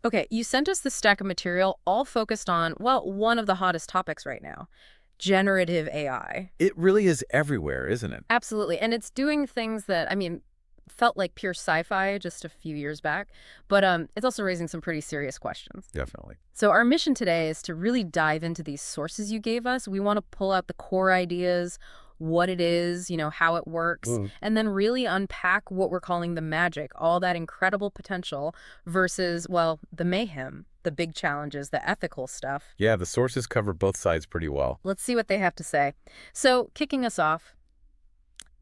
Okay, you sent us this stack of material all focused on, well, one of the hottest topics right now, generative AI. It really is everywhere, isn't it? Absolutely. And it's doing things that, I mean, felt like pure sci-fi just a few years back, but it's also raising some pretty serious questions. Definitely. So our mission today is to really dive into these sources you gave us. We want to pull out the core ideas, what it is, how it works, and then really unpack what we're calling the magic, all that incredible potential versus, well, the mayhem, the big challenges, the ethical stuff. Yeah, the sources cover both sides pretty well. Let's see what they have to say. So kicking us off,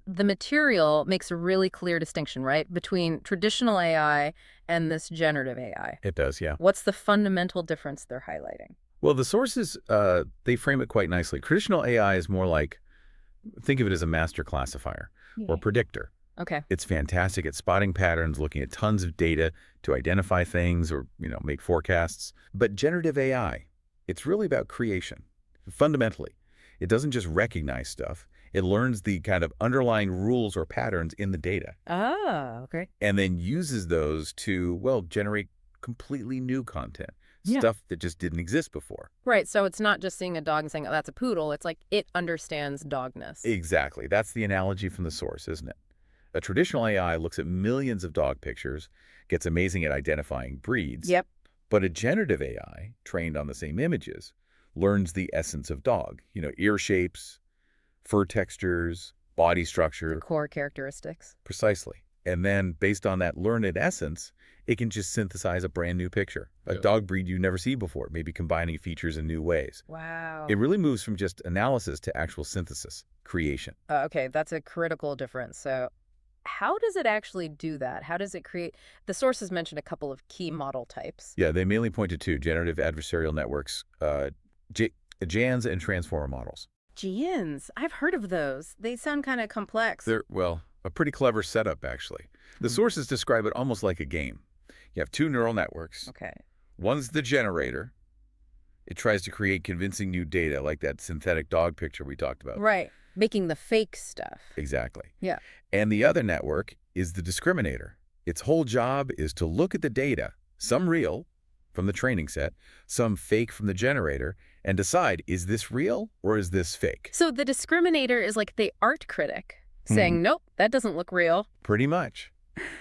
the material makes a really clear distinction, right, between traditional AI and this generative AI. It does, yeah. What's the fundamental difference they're highlighting? Well, the sources, they frame it quite nicely. Traditional AI is more like, think of it as a master classifier or predictor. Okay. It's fantastic at spotting patterns, looking at tons of data to identify things or, make forecasts. But generative AI, it's really about creation. Fundamentally, it doesn't just recognize stuff. It learns the kind of underlying rules or patterns in the data Ah, okay. and then uses those to, well, generate completely new content, Yeah. stuff that just didn't exist before. Right, so it's not just seeing a dog and saying, oh, that's a poodle. It's like it understands dogness. Exactly. That's the analogy from the source, isn't it? A traditional AI looks at millions of dog pictures, gets amazing at identifying breeds. Yep. But a generative AI, trained on the same images, learns the essence of dog. Ear shapes, fur textures, body structure. Core characteristics. Precisely. And then, based on that learned essence, it can just synthesize a brand new picture, a dog breed you never see before, maybe combining features in new ways. Wow. It really moves from just analysis to actual synthesis, creation. Okay, that's a critical difference. So how does it actually do that? How does it create? The sources mentioned a couple of key model types. Yeah, they mainly point to two, generative adversarial networks, GANs and transformer models. GNs. I've heard of those. They sound kind of complex. They're, well, a pretty clever setup, actually. The sources describe it almost like a game. You have two neural networks. Okay. One's the generator. It tries to create convincing new data, like that synthetic dog picture we talked about. Right. Making the fake stuff. Exactly. Yeah. And the other network is the discriminator. Its whole job is to look at the data, some real from the training set, some fake from the generator, and decide, is this real or is this fake? So the discriminator is like the art critic saying, nope, that doesn't look real. Pretty much.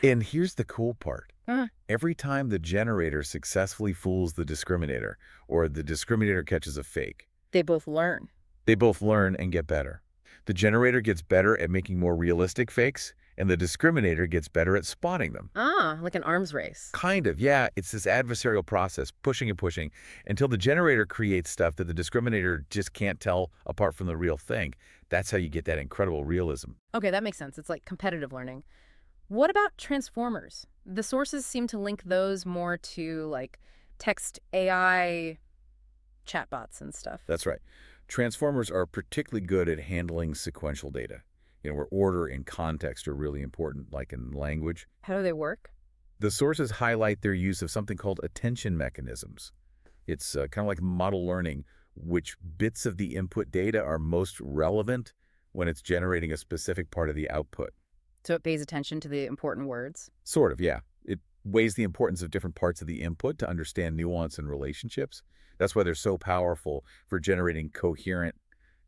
And here's the cool part. Uh. Every time the generator successfully fools the discriminator or the discriminator catches a fake, They both learn. they both learn and get better. The generator gets better at making more realistic fakes, and the discriminator gets better at spotting them. Ah, like an arms race. Kind of, yeah. It's this adversarial process, pushing and pushing, until the generator creates stuff that the discriminator just can't tell apart from the real thing. That's how you get that incredible realism. Okay, that makes sense. It's like competitive learning. What about transformers? The sources seem to link those more to like text AI chatbots and stuff. That's right. Transformers are particularly good at handling sequential data, where order and context are really important, like in language. How do they work? The sources highlight their use of something called attention mechanisms. It's kind of like model learning, which bits of the input data are most relevant when it's generating a specific part of the output. So it pays attention to the important words? Sort of, yeah. It weighs the importance of different parts of the input to understand nuance and relationships. That's why they're so powerful for generating coherent,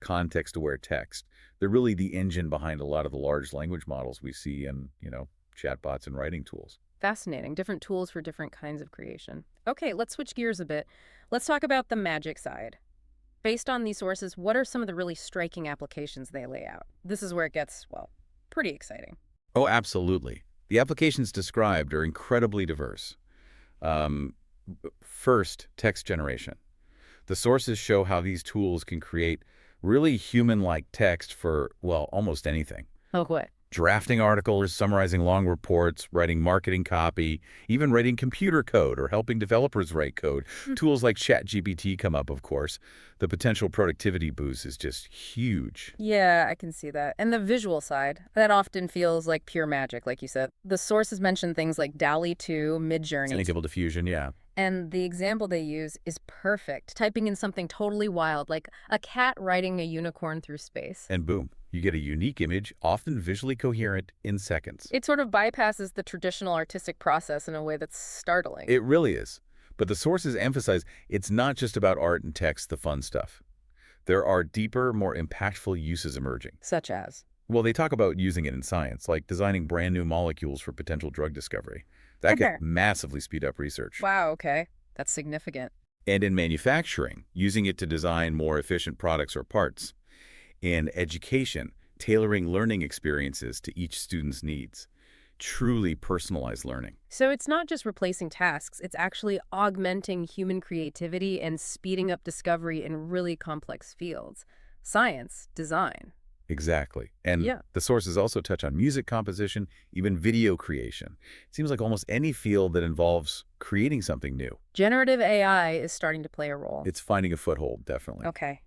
context-aware text. They're really the engine behind a lot of the large language models we see in, chatbots and writing tools. Fascinating. Different tools for different kinds of creation. Okay, let's switch gears a bit. Let's talk about the magic side. Based on these sources, what are some of the really striking applications they lay out? This is where it gets, well, pretty exciting. Oh, absolutely. The applications described are incredibly diverse. First, text generation. The sources show how these tools can create really human-like text for, well, almost anything. Oh, what? Drafting articles, summarizing long reports, writing marketing copy, even writing computer code or helping developers write code. Tools like ChatGPT come up, of course. The potential productivity boost is just huge. Yeah, I can see that. And the visual side, that often feels like pure magic, like you said. The sources mention things like DALL-E 2, Midjourney. Stable diffusion, yeah. And the example they use is perfect. Typing in something totally wild, like a cat riding a unicorn through space. And boom, you get a unique image, often visually coherent, in seconds. It sort of bypasses the traditional artistic process in a way that's startling. It really is. But the sources emphasize it's not just about art and text, the fun stuff. There are deeper, more impactful uses emerging. Such as? Well, they talk about using it in science, like designing brand new molecules for potential drug discovery. That could massively speed up research. Wow, okay. That's significant. And in manufacturing, using it to design more efficient products or parts. In education, tailoring learning experiences to each student's needs. Truly personalized learning. So it's not just replacing tasks, it's actually augmenting human creativity and speeding up discovery in really complex fields. Science, design. Exactly. And the sources also touch on music composition, even video creation. It seems like almost any field that involves creating something new. Generative AI is starting to play a role. It's finding a foothold, definitely. Okay.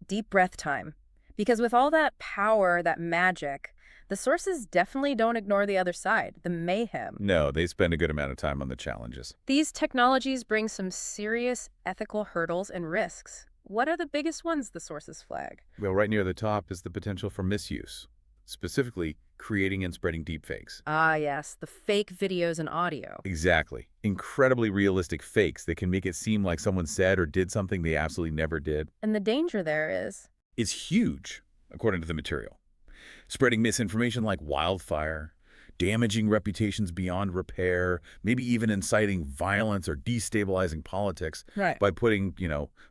Deep breath time. Because with all that power, that magic, the sources definitely don't ignore the other side, the mayhem. No, they spend a good amount of time on the challenges. These technologies bring some serious ethical hurdles and risks. What are the biggest ones the sources flag? Well, right near the top is the potential for misuse, specifically creating and spreading deepfakes. Ah, yes, the fake videos and audio. Exactly. Incredibly realistic fakes that can make it seem like someone said or did something they absolutely never did. And the danger there is huge, according to the material. Spreading misinformation like wildfire, damaging reputations beyond repair, maybe even inciting violence or destabilizing politics by putting,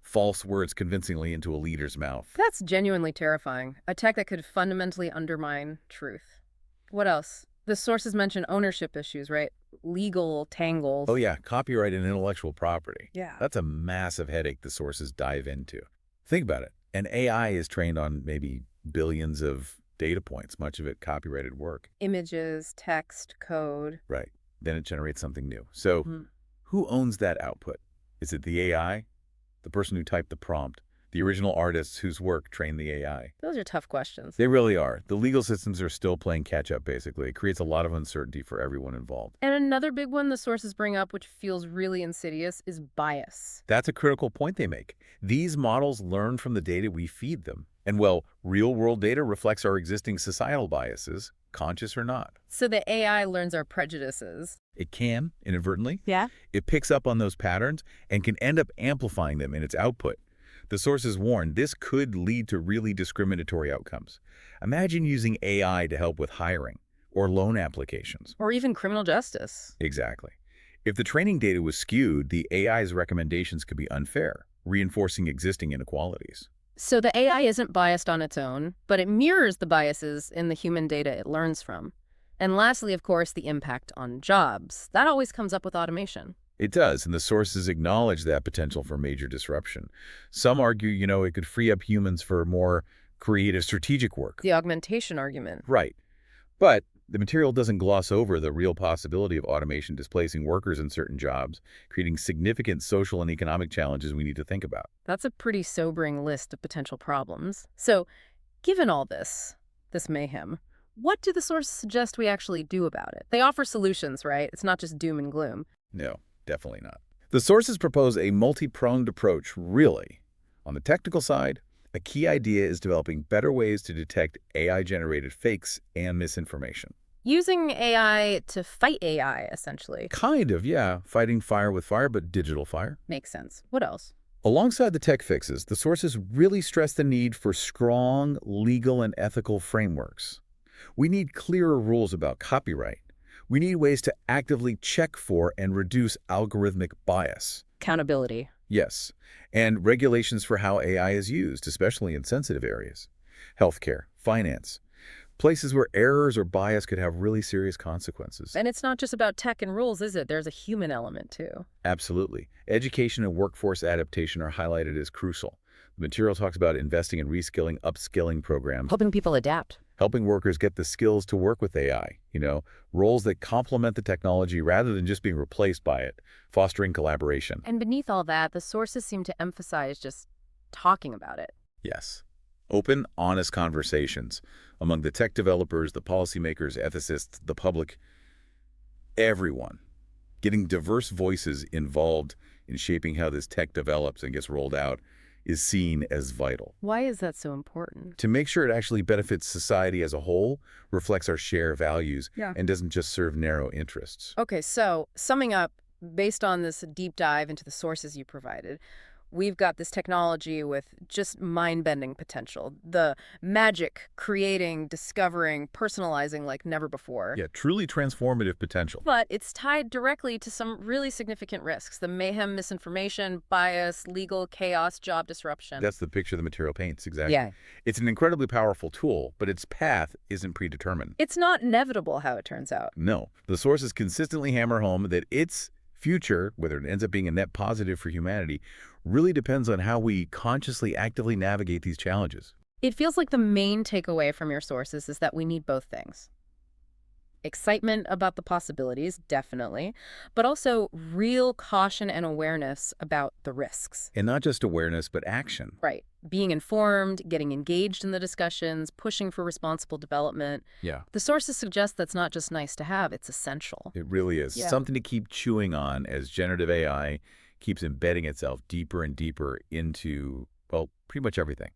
false words convincingly into a leader's mouth. That's genuinely terrifying. A tech that could fundamentally undermine truth. What else? The sources mention ownership issues, right? Legal tangles. Oh yeah, copyright and intellectual property. Yeah. That's a massive headache the sources dive into. Think about it. An AI is trained on maybe billions of data points, much of it copyrighted work. Images, text, code. Right. Then it generates something new. So who owns that output? Is it the AI? The person who typed the prompt? The original artists whose work trained the AI? Those are tough questions. They really are. The legal systems are still playing catch-up, basically. It creates a lot of uncertainty for everyone involved. And another big one the sources bring up, which feels really insidious, is bias. That's a critical point they make. These models learn from the data we feed them. And, well, real-world data reflects our existing societal biases, conscious or not. So the AI learns our prejudices. It can, inadvertently. Yeah. It picks up on those patterns and can end up amplifying them in its output. The sources warn this could lead to really discriminatory outcomes. Imagine using AI to help with hiring or loan applications. Or even criminal justice. Exactly. If the training data was skewed, the AI's recommendations could be unfair, reinforcing existing inequalities. So the AI isn't biased on its own, but it mirrors the biases in the human data it learns from. And lastly, of course, the impact on jobs. That always comes up with automation. It does, and the sources acknowledge that potential for major disruption. Some argue, it could free up humans for more creative, strategic work. The augmentation argument. Right. But the material doesn't gloss over the real possibility of automation displacing workers in certain jobs, creating significant social and economic challenges we need to think about. That's a pretty sobering list of potential problems. So, given all this mayhem, what do the sources suggest we actually do about it? They offer solutions, right? It's not just doom and gloom. No. Definitely not. The sources propose a multi-pronged approach, really. On the technical side, a key idea is developing better ways to detect AI-generated fakes and misinformation. Using AI to fight AI, essentially. Kind of, yeah. Fighting fire with fire, but digital fire. Makes sense. What else? Alongside the tech fixes, the sources really stress the need for strong legal and ethical frameworks. We need clearer rules about copyright. We need ways to actively check for and reduce algorithmic bias. Accountability. Yes, and regulations for how AI is used, especially in sensitive areas. Healthcare, finance, places where errors or bias could have really serious consequences. And it's not just about tech and rules, is it? There's a human element, too. Absolutely. Education and workforce adaptation are highlighted as crucial. The material talks about investing in reskilling, upskilling programs. Helping people adapt. Helping workers get the skills to work with AI, roles that complement the technology rather than just being replaced by it, fostering collaboration. And beneath all that, the sources seem to emphasize just talking about it. Yes. Open, honest conversations among the tech developers, the policymakers, ethicists, the public, everyone. Getting diverse voices involved in shaping how this tech develops and gets rolled out is seen as vital. Why is that so important? To make sure it actually benefits society as a whole, reflects our shared values, and doesn't just serve narrow interests. Okay, so summing up, based on this deep dive into the sources you provided, we've got this technology with just mind-bending potential. The magic, creating, discovering, personalizing like never before. Yeah, truly transformative potential. But it's tied directly to some really significant risks: the mayhem, misinformation, bias, legal chaos, job disruption. That's the picture the material paints, exactly. Yeah. It's an incredibly powerful tool, but its path isn't predetermined. It's not inevitable how it turns out. No. The sources consistently hammer home that its future, whether it ends up being a net positive for humanity, really depends on how we consciously, actively navigate these challenges. It feels like the main takeaway from your sources is that we need both things. Excitement about the possibilities, definitely, but also real caution and awareness about the risks. And not just awareness, but action. Right. Being informed, getting engaged in the discussions, pushing for responsible development. Yeah. The sources suggest that's not just nice to have, it's essential. It really is. Yeah. Something to keep chewing on as generative AI keeps embedding itself deeper and deeper into, well, pretty much everything.